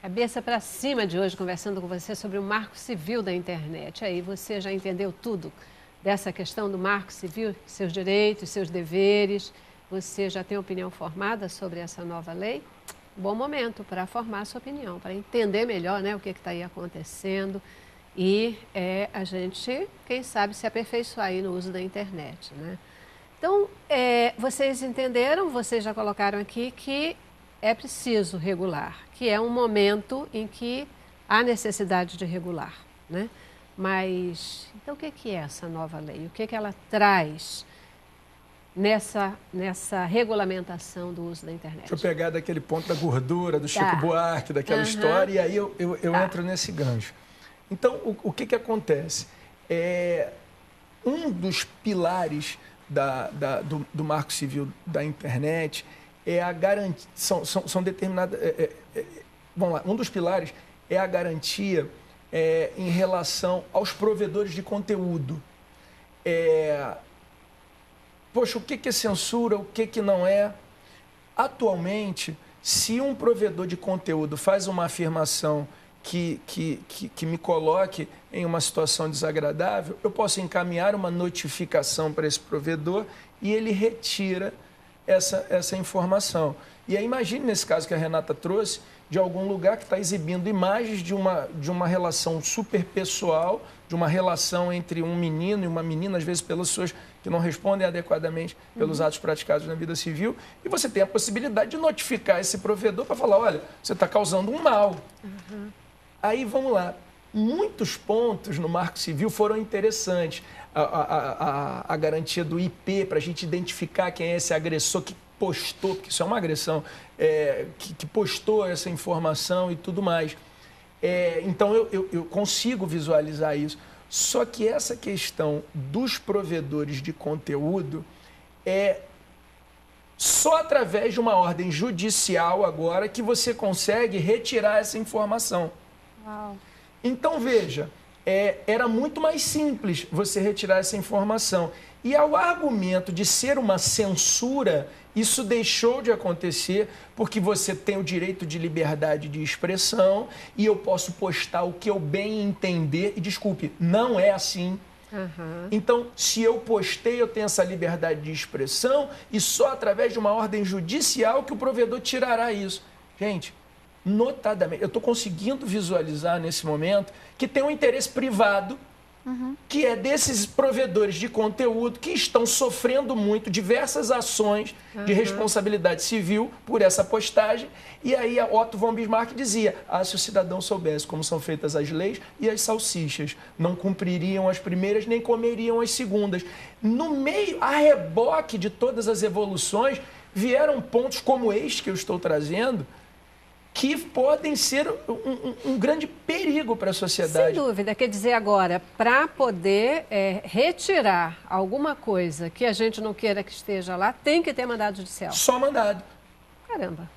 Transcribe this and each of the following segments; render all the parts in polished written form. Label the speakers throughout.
Speaker 1: Cabeça para cima de hoje, conversando com você sobre o Marco Civil da internet. Aí, você já entendeu tudo dessa questão do Marco Civil, seus direitos, seus deveres? Você já tem opinião formada sobre essa nova lei? Bom momento para formar a sua opinião, para entender melhor, né, o que está aí acontecendo e a gente, quem sabe, se aperfeiçoar aí no uso da internet, né? Então, vocês entenderam, vocês já colocaram aqui que é preciso regular, que é um momento em que há necessidade de regular, né? Mas, então, o que é essa nova lei? O que ela traz nessa regulamentação do uso da internet?
Speaker 2: Deixa eu pegar daquele ponto da gordura, do Chico Buarque, daquela história, e aí eu entro nesse gancho. Então, o que acontece? Um dos pilares do Marco Civil da internet é a garantia, são determinadas... vamos lá, um dos pilares é a garantia em relação aos provedores de conteúdo. Poxa, o que é censura, o que não é? Atualmente, se um provedor de conteúdo faz uma afirmação que me coloque em uma situação desagradável, eu posso encaminhar uma notificação para esse provedor e ele retira essa informação. E aí imagine, nesse caso que a Renata trouxe, de algum lugar que está exibindo imagens de uma relação super pessoal, de uma relação entre um menino e uma menina, às vezes pelas pessoas que não respondem adequadamente pelos atos praticados na vida civil, e você tem a possibilidade de notificar esse provedor para falar, olha, você está causando um mal. Aí, vamos lá, muitos pontos no Marco Civil foram interessantes. A garantia do IP, para a gente identificar quem é esse agressor que postou, porque isso é uma agressão, que postou essa informação e tudo mais. Então, eu consigo visualizar isso. Só que essa questão dos provedores de conteúdo é só através de uma ordem judicial agora que você consegue retirar essa informação.
Speaker 1: Uau.
Speaker 2: Então, veja, era muito mais simples você retirar essa informação. E ao argumento de ser uma censura, isso deixou de acontecer porque você tem o direito de liberdade de expressão e eu posso postar o que eu bem entender. E, desculpe, não é assim. Então, se eu postei, eu tenho essa liberdade de expressão e só através de uma ordem judicial que o provedor tirará isso. Gente, notadamente, eu estou conseguindo visualizar nesse momento que tem um interesse privado, que é desses provedores de conteúdo que estão sofrendo muito diversas ações de responsabilidade civil por essa postagem. E aí a Otto von Bismarck dizia, se o cidadão soubesse como são feitas as leis e as salsichas, não cumpririam as primeiras nem comeriam as segundas. No meio, a reboque de todas as evoluções, vieram pontos como este que eu estou trazendo, que podem ser um grande perigo para a sociedade.
Speaker 1: Sem dúvida. Quer dizer, agora, para poder retirar alguma coisa que a gente não queira que esteja lá, tem que ter mandado judicial.
Speaker 2: Só mandado.
Speaker 1: Caramba.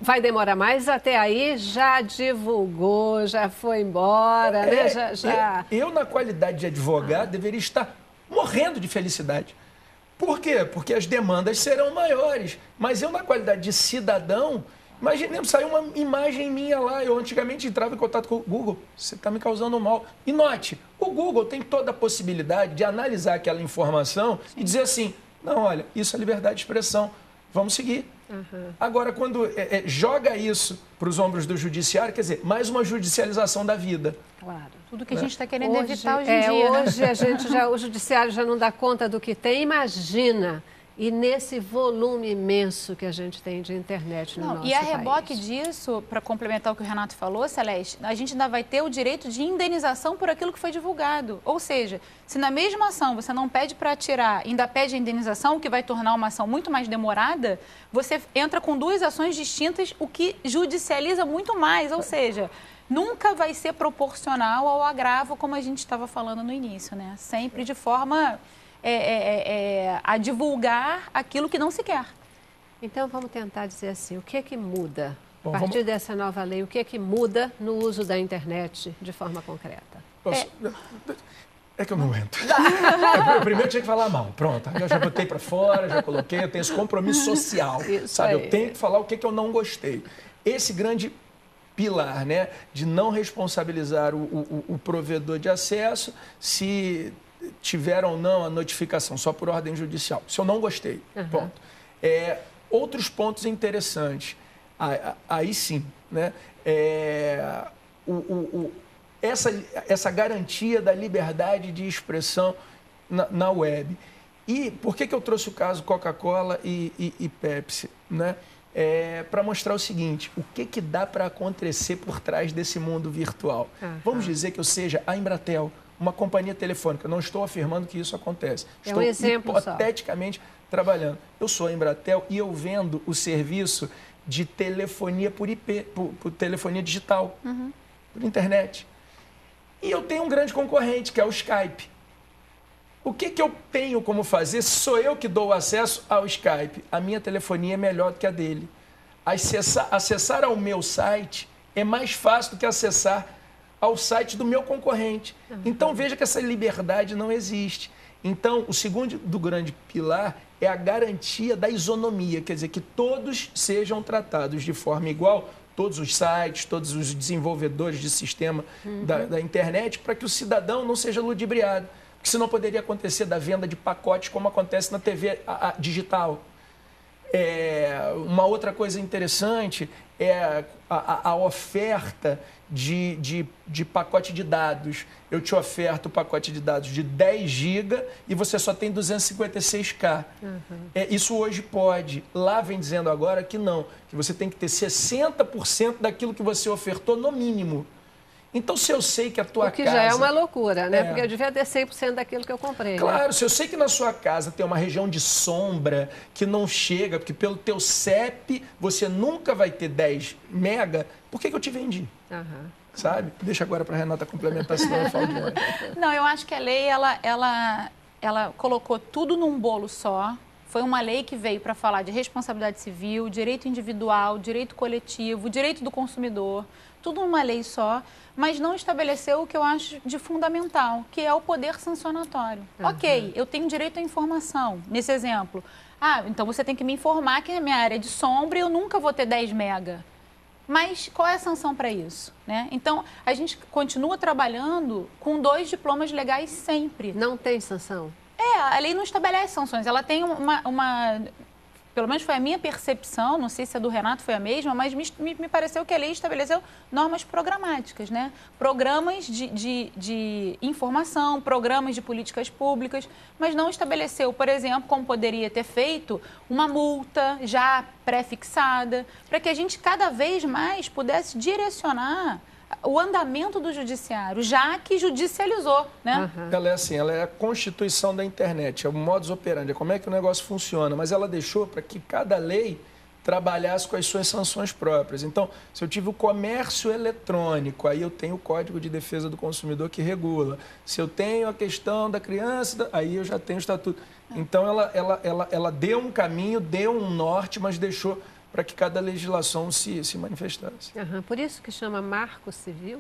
Speaker 1: Vai demorar mais? Até aí já divulgou, já foi embora, né?
Speaker 2: Eu, na qualidade de advogado, deveria estar morrendo de felicidade. Por quê? Porque as demandas serão maiores. Mas eu, na qualidade de cidadão... Imaginemos, saiu uma imagem minha lá, eu antigamente entrava em contato com o Google, você está me causando mal. E note, o Google tem toda a possibilidade de analisar aquela informação e dizer assim, não, olha, isso é liberdade de expressão, vamos seguir. Agora, quando joga isso para os ombros do judiciário, quer dizer, mais uma judicialização da vida.
Speaker 1: Claro.
Speaker 3: Tudo que a gente está querendo evitar hoje em dia.
Speaker 1: Hoje o judiciário já não dá conta do que tem, imagina. E nesse volume imenso que a gente tem de internet no nosso país.
Speaker 3: E a reboque disso, para complementar o que o Renato falou, Celeste, a gente ainda vai ter o direito de indenização por aquilo que foi divulgado. Ou seja, se na mesma ação você não pede para tirar, ainda pede a indenização, o que vai tornar uma ação muito mais demorada, você entra com duas ações distintas, o que judicializa muito mais. Ou seja, nunca vai ser proporcional ao agravo, como a gente estava falando no início, né? Sempre de forma... a divulgar aquilo que não se quer.
Speaker 1: Então, vamos tentar dizer assim, o que é que muda? A partir dessa nova lei, o que é que muda no uso da internet de forma concreta?
Speaker 2: É que eu não aguento. Eu primeiro tinha que falar mal. Pronto, eu já botei para fora, já coloquei, eu tenho esse compromisso social.
Speaker 1: Isso
Speaker 2: sabe?
Speaker 1: aí.
Speaker 2: Eu tenho que falar o que eu não gostei. Esse grande pilar, né? De não responsabilizar o provedor de acesso se tiver ou não a notificação, só por ordem judicial. Se eu não gostei, ponto. Outros pontos interessantes, aí sim, né? Essa garantia da liberdade de expressão na web. E por que eu trouxe o caso Coca-Cola e Pepsi, né? Para mostrar o seguinte, o que dá para acontecer por trás desse mundo virtual. Vamos dizer que eu seja a Embratel, uma companhia telefônica. Não estou afirmando que isso acontece. Estou hipoteticamente trabalhando. Eu sou a Embratel e eu vendo o serviço de telefonia por IP, por telefonia digital, por internet. E eu tenho um grande concorrente, que é o Skype. O que eu tenho como fazer? Sou eu que dou acesso ao Skype. A minha telefonia é melhor do que a dele. Acessar ao meu site é mais fácil do que acessar ao site do meu concorrente. Então, veja que essa liberdade não existe. Então, o segundo do grande pilar é a garantia da isonomia, quer dizer, que todos sejam tratados de forma igual, todos os sites, todos os desenvolvedores de sistema da internet, para que o cidadão não seja ludibriado. Porque senão poderia acontecer da venda de pacotes como acontece na TV digital. Uma outra coisa interessante é a oferta de pacote de dados. Eu te oferto o pacote de dados de 10 GB e você só tem 256K. Isso hoje pode. Lá vem dizendo agora que não, que você tem que ter 60% daquilo que você ofertou no mínimo. Então, se eu sei que a tua casa...
Speaker 1: O que já é uma loucura, né? Porque eu devia ter 100% daquilo que eu comprei.
Speaker 2: Claro,
Speaker 1: né?
Speaker 2: Se eu sei que na sua casa tem uma região de sombra que não chega, porque pelo teu CEP você nunca vai ter 10 mega, por que eu te vendi? Sabe? Deixa agora para a Renata complementar, senão eu falo demais.
Speaker 3: Não, eu acho que a lei, ela colocou tudo num bolo só. Foi uma lei que veio para falar de responsabilidade civil, direito individual, direito coletivo, direito do consumidor, tudo numa lei só, mas não estabeleceu o que eu acho de fundamental, que é o poder sancionatório. Ok, eu tenho direito à informação, nesse exemplo. Então você tem que me informar que na minha área de sombra eu nunca vou ter 10 mega. Mas qual é a sanção para isso? Né? Então, a gente continua trabalhando com 2 diplomas legais sempre.
Speaker 1: Não tem sanção?
Speaker 3: A lei não estabelece sanções, ela tem pelo menos foi a minha percepção, não sei se a do Renato foi a mesma, mas me pareceu que a lei estabeleceu normas programáticas, né? Programas de informação, programas de políticas públicas, mas não estabeleceu, por exemplo, como poderia ter feito, uma multa já pré-fixada, para que a gente cada vez mais pudesse direcionar o andamento do judiciário, já que judicializou, né?
Speaker 2: Ela é assim, ela é a constituição da internet, é o modus operandi, é como é que o negócio funciona, mas ela deixou para que cada lei trabalhasse com as suas sanções próprias. Então, se eu tive o comércio eletrônico, aí eu tenho o Código de Defesa do Consumidor que regula. Se eu tenho a questão da criança, aí eu já tenho o estatuto. Então, ela deu um caminho, deu um norte, mas deixou para que cada legislação se manifestasse.
Speaker 1: Por isso que chama Marco Civil?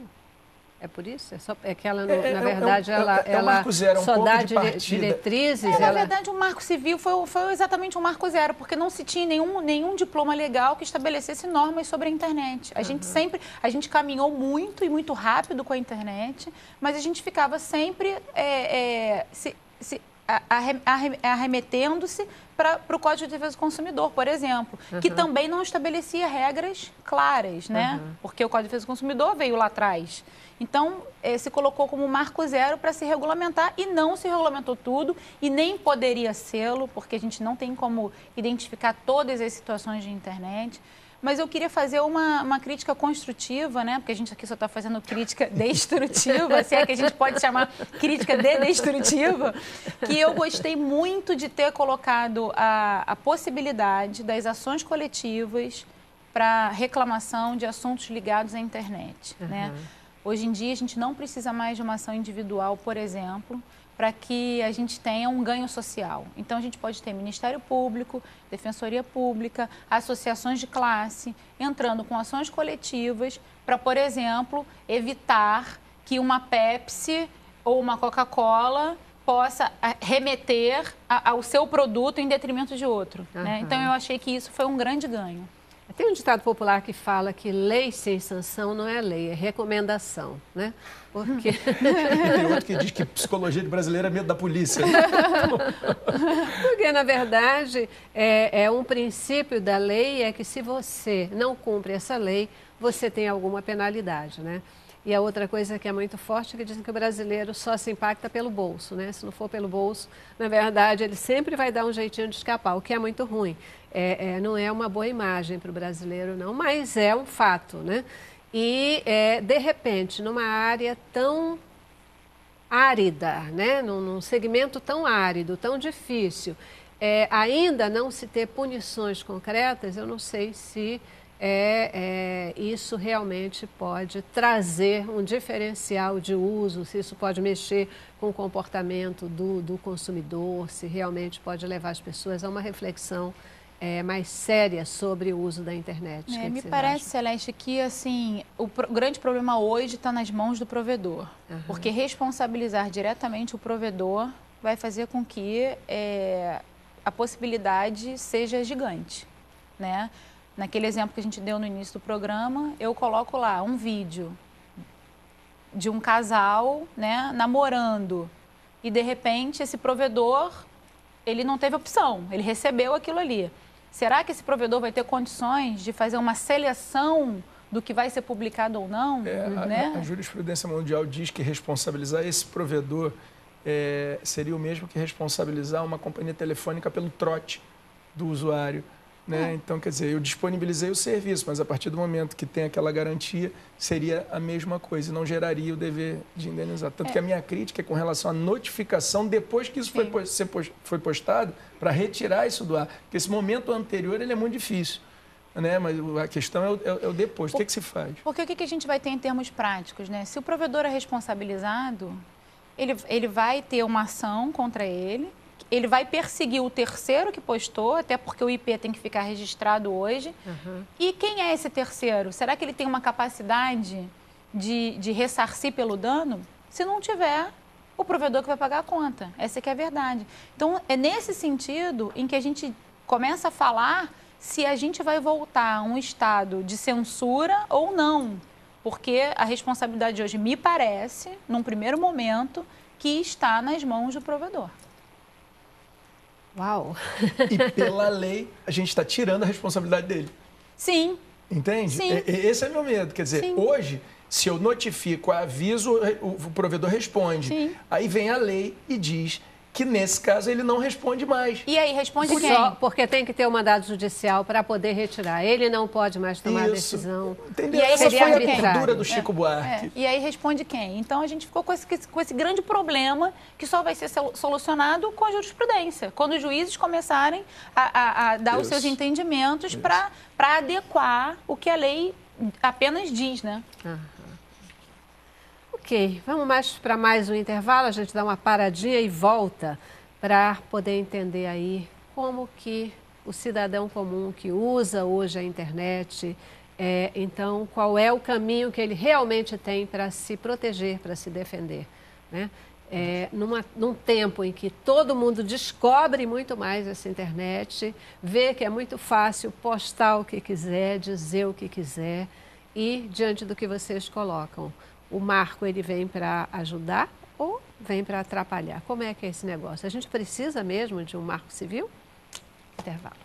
Speaker 1: É por isso? É que ela, na verdade, ela
Speaker 2: Marco Zero,
Speaker 1: só dá
Speaker 2: diretrizes?
Speaker 3: Na verdade, o Marco Civil foi exatamente um Marco Zero, porque não se tinha nenhum diploma legal que estabelecesse normas sobre a internet. A gente caminhou muito e muito rápido com a internet, mas a gente ficava sempre arremetendo-se para o Código de Defesa do Consumidor, por exemplo, que também não estabelecia regras claras, né? Porque o Código de Defesa do Consumidor veio lá atrás. Então, se colocou como marco zero para se regulamentar e não se regulamentou tudo e nem poderia sê-lo, porque a gente não tem como identificar todas as situações de internet. Mas eu queria fazer uma crítica construtiva, né? Porque a gente aqui só está fazendo crítica destrutiva, se é que a gente pode chamar crítica destrutiva, que eu gostei muito de ter colocado a possibilidade das ações coletivas para reclamação de assuntos ligados à internet, né? Hoje em dia, a gente não precisa mais de uma ação individual, por exemplo, para que a gente tenha um ganho social. Então, a gente pode ter Ministério Público, Defensoria Pública, associações de classe, entrando com ações coletivas para, por exemplo, evitar que uma Pepsi ou uma Coca-Cola possa remeter ao seu produto em detrimento de outro. Né? Então, eu achei que isso foi um grande ganho.
Speaker 1: Tem um ditado popular que fala que lei sem sanção não é lei, é recomendação, né? Porque...
Speaker 2: Tem outro que diz que psicologia de brasileiro é medo da polícia.
Speaker 1: Porque, na verdade, é um princípio da lei é que se você não cumpre essa lei, você tem alguma penalidade, né? E a outra coisa que é muito forte é que dizem que o brasileiro só se impacta pelo bolso, né? Se não for pelo bolso, na verdade, ele sempre vai dar um jeitinho de escapar, o que é muito ruim. Não é uma boa imagem para o brasileiro, não, mas é um fato, né? E, de repente, numa área tão árida, né? Num segmento tão árido, tão difícil, ainda não se ter punições concretas, eu não sei se isso realmente pode trazer um diferencial de uso, se isso pode mexer com o comportamento do consumidor, se realmente pode levar as pessoas a uma reflexão mais séria sobre o uso da internet.
Speaker 3: Me parece, Celeste, que assim, o grande problema hoje está nas mãos do provedor, porque responsabilizar diretamente o provedor vai fazer com que a possibilidade seja gigante, né? Naquele exemplo que a gente deu no início do programa, eu coloco lá um vídeo de um casal, né, namorando, e de repente esse provedor, ele não teve opção, ele recebeu aquilo ali. Será que esse provedor vai ter condições de fazer uma seleção do que vai ser publicado ou não? Né?
Speaker 2: A jurisprudência mundial diz que responsabilizar esse provedor seria o mesmo que responsabilizar uma companhia telefônica pelo trote do usuário. Né? Então, quer dizer, eu disponibilizei o serviço, mas a partir do momento que tem aquela garantia, seria a mesma coisa, não geraria o dever de indenizar. Tanto que a minha crítica é com relação à notificação depois que isso foi postado, para retirar isso do ar. Porque esse momento anterior ele é muito difícil, né? Mas a questão é o depois. O que se faz?
Speaker 3: Porque o que a gente vai ter em termos práticos, né? Se o provedor é responsabilizado, ele vai ter uma ação contra ele, ele vai perseguir o terceiro que postou, até porque o IP tem que ficar registrado hoje. E quem é esse terceiro? Será que ele tem uma capacidade de ressarcir pelo dano? Se não tiver, o provedor que vai pagar a conta. Essa que é a verdade. Então, é nesse sentido em que a gente começa a falar se a gente vai voltar a um estado de censura ou não. Porque a responsabilidade hoje, me parece, num primeiro momento, que está nas mãos do provedor.
Speaker 1: Uau!
Speaker 2: E pela lei, a gente está tirando a responsabilidade dele.
Speaker 3: Sim.
Speaker 2: Entende?
Speaker 3: Sim.
Speaker 2: Esse é meu medo. Quer dizer, hoje, se eu notifico, aviso, o provedor responde.
Speaker 3: Sim.
Speaker 2: Aí vem a lei e diz que, nesse caso, ele não responde mais.
Speaker 3: E aí, responde quem?
Speaker 1: Só porque tem que ter um mandado judicial para poder retirar. Ele não pode mais tomar a decisão.
Speaker 2: Entendeu?
Speaker 3: E aí,
Speaker 2: essa foi
Speaker 1: arbitrário.
Speaker 2: a gordura do Chico Buarque.
Speaker 3: E aí responde quem? Então, a gente ficou com esse grande problema que só vai ser solucionado com a jurisprudência. Quando os juízes começarem a dar os seus entendimentos para adequar o que a lei apenas diz, né?
Speaker 1: Ok, vamos para mais um intervalo, a gente dá uma paradinha e volta para poder entender aí como que o cidadão comum que usa hoje a internet, então qual é o caminho que ele realmente tem para se proteger, para se defender, né? Num tempo em que todo mundo descobre muito mais essa internet, vê que é muito fácil postar o que quiser, dizer o que quiser e diante do que vocês colocam. O marco, ele vem para ajudar ou vem para atrapalhar? Como é que é esse negócio? A gente precisa mesmo de um marco civil? Intervalo.